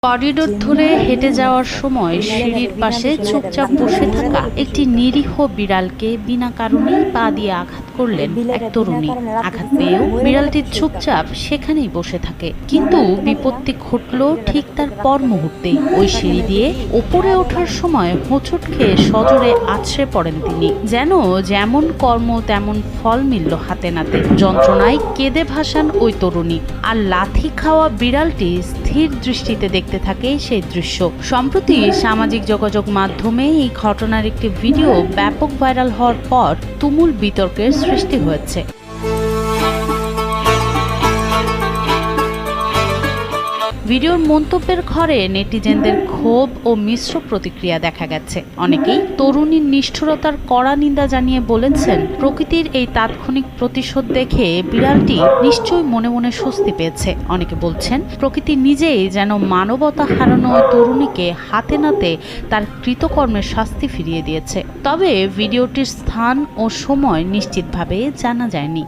Corridor ধরে হেঁটে যাওয়ার সময় সিঁড়ির পাশে চুপচাপ বসে থাকা একটি নিরীহ বিড়ালকে বিনা কারণেই পা দিয়ে আঘাত করলেন এক তরুণী। আঘাত পেয়েও বিড়ালটি চুপচাপ সেখানেই বসে থাকে, কিন্তু বিপত্তি ঘটল ঠিক তার পর মুহূর্তেই। ওই সিঁড়ি দিয়ে ওপরে ওঠার সময় হোঁচট খেয়ে সজোরে আছড়ে পড়েন তিনি। যেন যেমন কর্ম তেমন ফল মিলল হাতে নাতে। যন্ত্রণায় কেঁদে ভাসান ওই তরুণী, আর লাথি খাওয়া বিড়ালটি স্থির দৃষ্টিতে দেখতে থাকে সেই দৃশ্য। সম্প্রতি সামাজিক যোগাযোগ মাধ্যমে এই ঘটনার একটি ভিডিও ব্যাপক ভাইরাল হওয়ার পর তুমুল বিতর্কের সৃষ্টি হয়েছে। ভিডিওর মন্তব্যের ঘরে নেটিজেনদের ক্ষোভ ও মিশ্র প্রতিক্রিয়া দেখা গেছে। অনেকেই তরুণীর নিষ্ঠুরতার কড়া নিন্দা জানিয়ে বলেছেন, প্রকৃতির এই তাৎক্ষণিক প্রতিশোধ দেখে বিড়ালটি নিশ্চয়ই মনে মনে স্বস্তি পেয়েছে। অনেকে বলছেন, প্রকৃতি নিজেই যেন মানবতা হারানো ওই তরুণীকে হাতে নাতে তার কৃতকর্মের শাস্তি ফিরিয়ে দিয়েছে। তবে ভিডিওটির স্থান ও সময় নিশ্চিতভাবে জানা যায়নি।